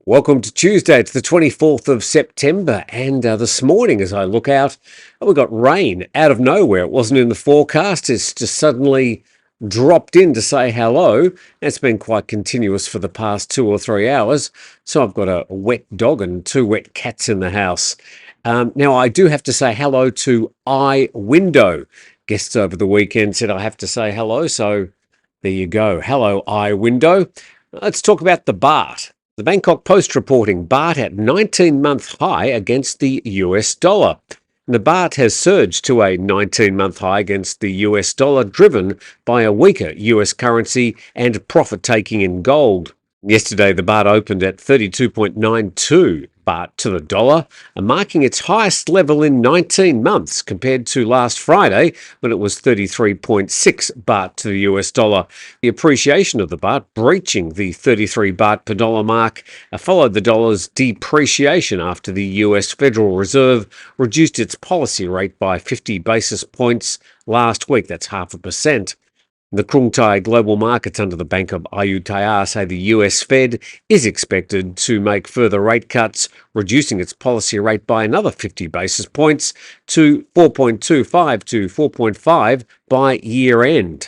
Welcome to Tuesday. It's the 24th of September, and this morning as I look out, we got rain out of nowhere. It wasn't in the forecast. It's just suddenly dropped in to say hello. It's been quite continuous for the past 2 or 3 hours. So I've got a wet dog and two wet cats in the house. Now, I do have to say hello to iWindow. Guests over the weekend said I have to say hello, so there you go. Hello, iWindow. Let's talk about the Baht. The Bangkok Post reporting Baht at 19-month high against the US dollar. The Baht has surged to a 19-month high against the US dollar, driven by a weaker US currency and profit-taking in gold. Yesterday, the Baht opened at 32.92 Baht to the dollar, marking its highest level in 19 months compared to last Friday when it was 33.6 Baht to the US dollar. The appreciation of the Baht, breaching the 33 Baht per dollar mark, followed the dollar's depreciation after the US Federal Reserve reduced its policy rate by 50 basis points last week. That's 0.5%. The Krung Thai global markets under the Bank of Thailand say the US Fed is expected to make further rate cuts, reducing its policy rate by another 50 basis points to 4.25 to 4.5 by year end.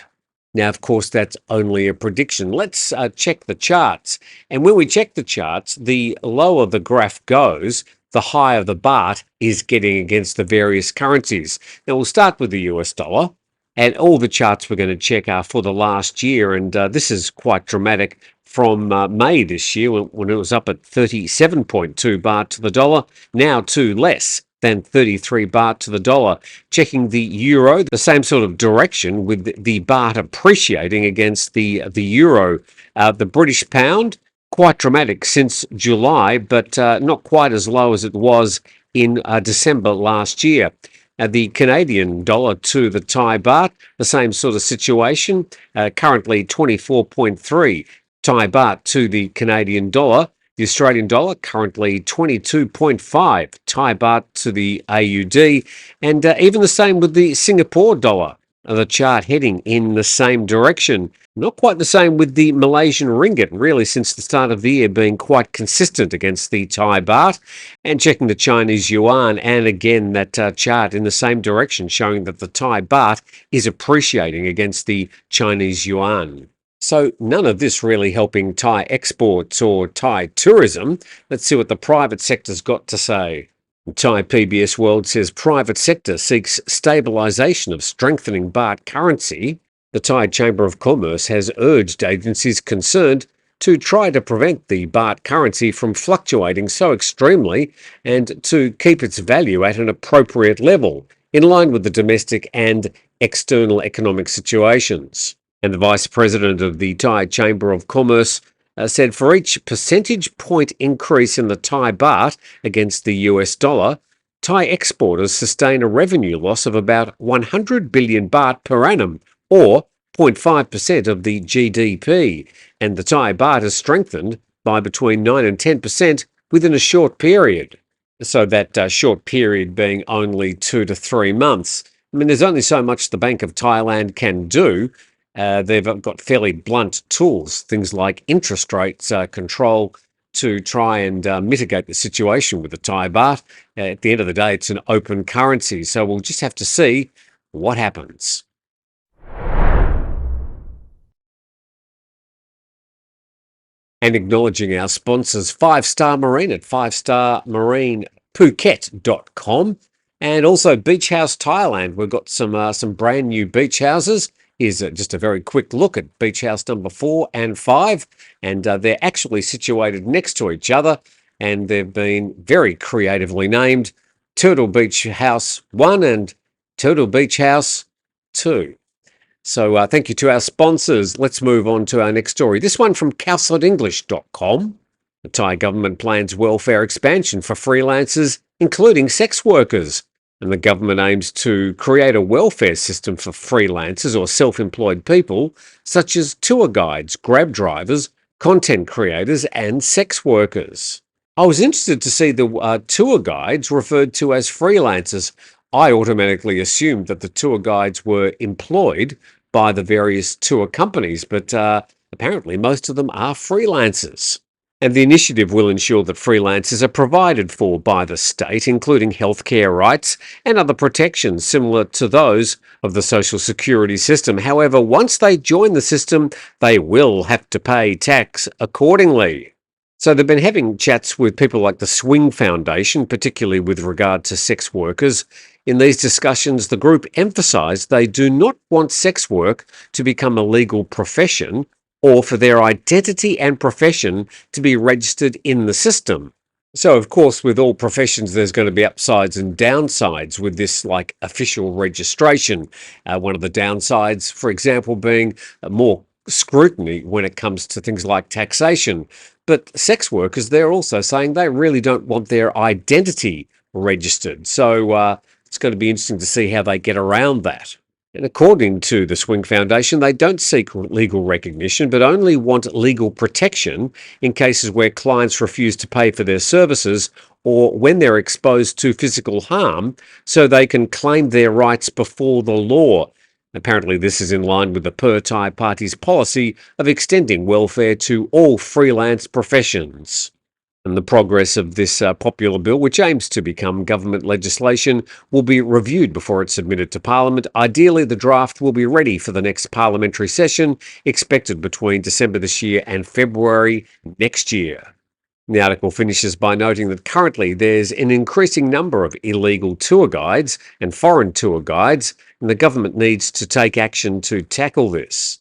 Now, of course, that's only a prediction. Let's check the charts. And when we check the charts, the lower the graph goes, the higher the Baht is getting against the various currencies. Now, we'll start with the US dollar. And all the charts we're going to check are for the last year, and this is quite dramatic from May this year when it was up at 37.2 Baht to the dollar, now to less than 33 Baht to the dollar. Checking the euro, the same sort of direction with the Baht appreciating against the euro. The British pound, quite dramatic since July, but not quite as low as it was in December last year. The Canadian dollar to the Thai baht, the same sort of situation, currently 24.3 Thai baht to the Canadian dollar. The Australian dollar currently 22.5 Thai baht to the AUD, and even the same with the Singapore dollar. The chart heading in the same direction. Not quite the same with the Malaysian ringgit, really since the start of the year being quite consistent against the Thai baht. And checking the Chinese yuan, and again that chart in the same direction showing that the Thai baht is appreciating against the Chinese yuan. So none of this really helping Thai exports or Thai tourism. Let's see what the private sector's got to say. Thai PBS World says private sector seeks stabilisation of strengthening Baht currency. The Thai Chamber of Commerce has urged agencies concerned to try to prevent the Baht currency from fluctuating so extremely and to keep its value at an appropriate level, in line with the domestic and external economic situations. And the Vice President of the Thai Chamber of Commerce said for each percentage point increase in the Thai baht against the US dollar, Thai exporters sustain a revenue loss of about 100 billion baht per annum, or 0.5% of the GDP, and the Thai baht has strengthened by between 9 and 10% within a short period. So that short period being only 2 to 3 months. I mean, there's only so much the Bank of Thailand can do. They've got fairly blunt tools, things like interest rates control, to try and mitigate the situation with the Thai baht. At the end of the day, it's an open currency, so we'll just have to see what happens. And acknowledging our sponsors, 5-Star Marine at 5starmarinephuket.com, and also Beach House Thailand. We've got some brand new beach houses. Here's just a very quick look at beach house number 4 and 5, and they're actually situated next to each other, and they've been very creatively named Turtle Beach House 1 and Turtle Beach House 2. So thank you to our sponsors. Let's move on to our next story. This one from calcedenglish.com. The Thai government plans welfare expansion for freelancers, including sex workers. And the government aims to create a welfare system for freelancers or self-employed people, such as tour guides, grab drivers, content creators, and sex workers. I was interested to see the tour guides referred to as freelancers. I automatically assumed that the tour guides were employed by the various tour companies, but apparently most of them are freelancers. And the initiative will ensure that freelancers are provided for by the state, including healthcare rights and other protections similar to those of the social security system. However, once they join the system, they will have to pay tax accordingly. So they've been having chats with people like the Swing Foundation, particularly with regard to sex workers. In these discussions, the group emphasised they do not want sex work to become a legal profession or for their identity and profession to be registered in the system. So, of course, with all professions, there's going to be upsides and downsides with this, like official registration. One of the downsides, for example, being more scrutiny when it comes to things like taxation. But sex workers, they're also saying they really don't want their identity registered. So it's going to be interesting to see how they get around that. And according to the Swing Foundation, they don't seek legal recognition, but only want legal protection in cases where clients refuse to pay for their services or when they're exposed to physical harm, so they can claim their rights before the law. Apparently, this is in line with the Thai Party's policy of extending welfare to all freelance professions. And the progress of this popular bill, which aims to become government legislation, will be reviewed before it's submitted to Parliament. Ideally, the draft will be ready for the next parliamentary session, expected between December this year and February next year. The article finishes by noting that currently there's an increasing number of illegal tour guides and foreign tour guides, and the government needs to take action to tackle this.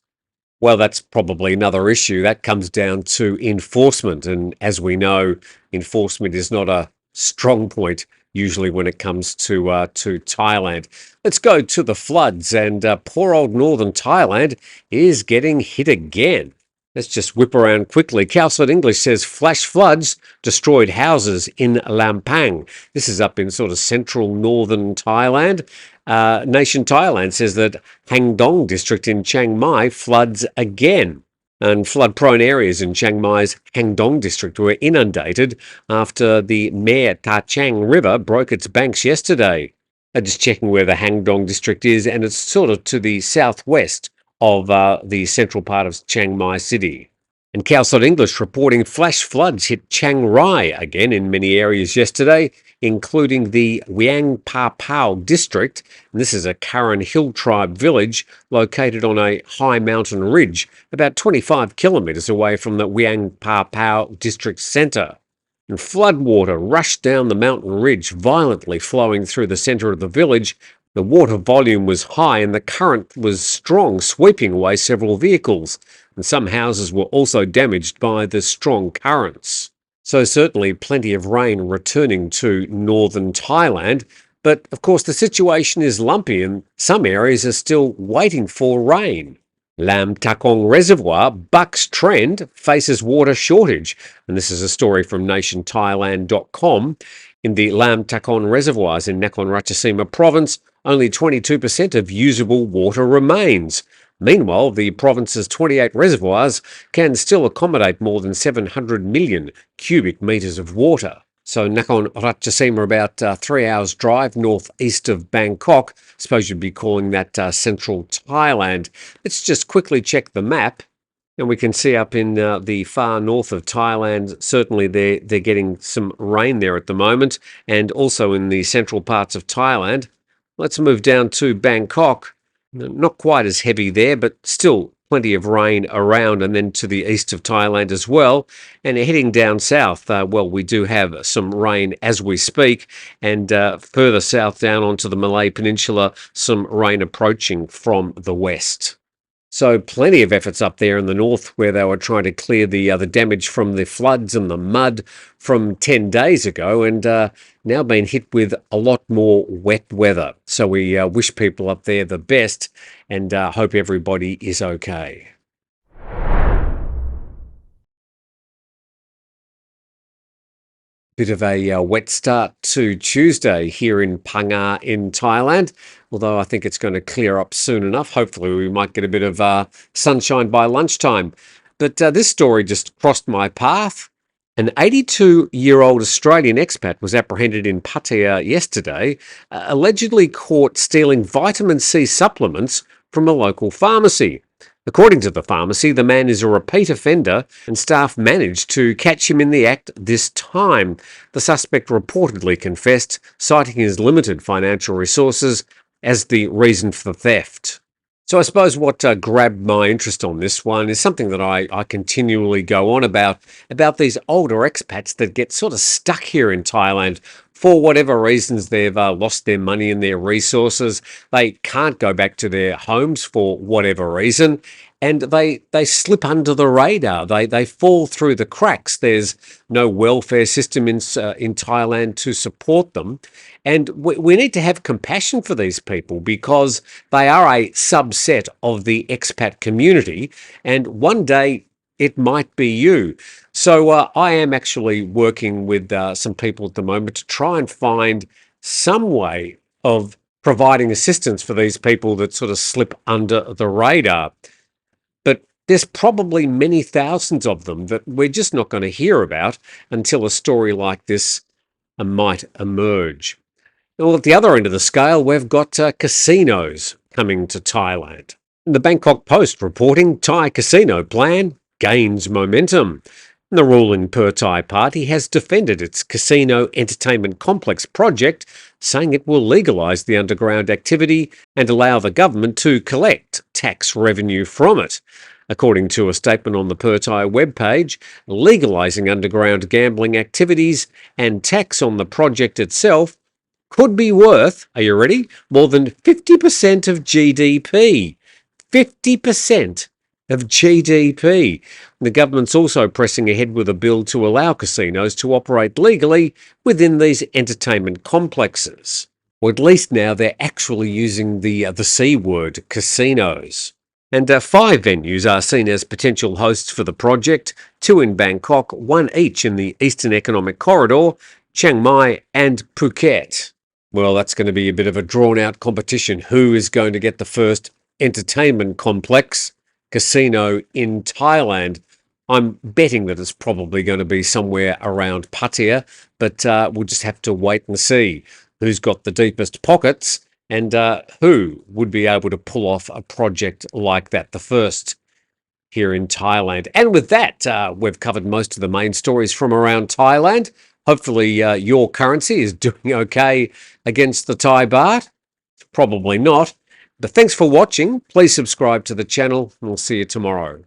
Well, that's probably another issue. That comes down to enforcement. And as we know, enforcement is not a strong point usually when it comes to Thailand. Let's go to the floods. And poor old northern Thailand is getting hit again. Let's just whip around quickly. Calcite English says flash floods destroyed houses in Lampang. This is up in sort of central northern Thailand. Nation Thailand says that Hang Dong district in Chiang Mai floods again. And flood-prone areas in Chiang Mai's Hang Dong district were inundated after the Mae Ta Chang River broke its banks yesterday. Just checking where the Hang Dong district is, and it's sort of to the southwest of the central part of Chiang Mai city. And Calcite English reporting flash floods hit Chiang Rai again in many areas yesterday, including the Wiang Pa Pao district. And this is a Karen Hill tribe village located on a high mountain ridge, about 25 kilometres away from the Wiang Pa Pao district centre. And floodwater rushed down the mountain ridge, violently flowing through the centre of the village. The water volume was high and the current was strong, sweeping away several vehicles, and some houses were also damaged by the strong currents. So certainly plenty of rain returning to northern Thailand, but of course the situation is lumpy and some areas are still waiting for rain. Lam Takong Reservoir bucks trend, faces water shortage, and this is a story from nationthailand.com. In the Lam Takong reservoirs in Nakhon Ratchasima province, only 22% of usable water remains. Meanwhile, the province's 28 reservoirs can still accommodate more than 700 million cubic metres of water. So Nakhon Ratchasima, about 3 hours drive northeast of Bangkok. Suppose you'd be calling that central Thailand. Let's just quickly check the map. And we can see up in the far north of Thailand, certainly they're getting some rain there at the moment, and also in the central parts of Thailand. Let's move down to Bangkok. Not quite as heavy there, but still plenty of rain around, and then to the east of Thailand as well. And heading down south, well, we do have some rain as we speak, and further south down onto the Malay Peninsula, some rain approaching from the west. So plenty of efforts up there in the north where they were trying to clear the damage from the floods and the mud from 10 days ago, and now being hit with a lot more wet weather. So we wish people up there the best and hope everybody is okay. Bit of a wet start to Tuesday here in Phang Nga in Thailand, although I think it's going to clear up soon enough. Hopefully we might get a bit of sunshine by lunchtime. But this story just crossed my path. An 82-year-old Australian expat was apprehended in Pattaya yesterday, allegedly caught stealing vitamin C supplements from a local pharmacy. According to the pharmacy, the man is a repeat offender and staff managed to catch him in the act this time. The suspect reportedly confessed, citing his limited financial resources as the reason for the theft. So I suppose what grabbed my interest on this one is something that I continually go on about these older expats that get sort of stuck here in Thailand for whatever reasons. They've lost their money and their resources. They can't go back to their homes for whatever reason, and they slip under the radar. They fall through the cracks. There's no welfare system in Thailand to support them, and we need to have compassion for these people because they are a subset of the expat community, and one day it might be you. So I am actually working with some people at the moment to try and find some way of providing assistance for these people that sort of slip under the radar. But there's probably many thousands of them that we're just not going to hear about until a story like this might emerge. Well, at the other end of the scale, we've got casinos coming to Thailand. The Bangkok Post reporting Thai casino plan gains momentum. The ruling Pheu Thai party has defended its casino entertainment complex project, saying it will legalise the underground activity and allow the government to collect tax revenue from it. According to a statement on the Pheu Thai webpage, legalising underground gambling activities and tax on the project itself could be worth, are you ready, more than 50% of GDP. 50% of GDP. The government's also pressing ahead with a bill to allow casinos to operate legally within these entertainment complexes. Or at least now they're actually using the C word, casinos. And 5 venues are seen as potential hosts for the project, 2 in Bangkok, 1 each in the Eastern Economic Corridor, Chiang Mai and Phuket. Well, that's going to be a bit of a drawn-out competition. Who is going to get the first entertainment complex casino in Thailand? I'm betting that it's probably going to be somewhere around Pattaya, but we'll just have to wait and see who's got the deepest pockets and who would be able to pull off a project like that, the first here in Thailand. And with that, we've covered most of the main stories from around Thailand. Hopefully your currency is doing okay against the Thai baht. Probably not. But thanks for watching. Please subscribe to the channel and we'll see you tomorrow.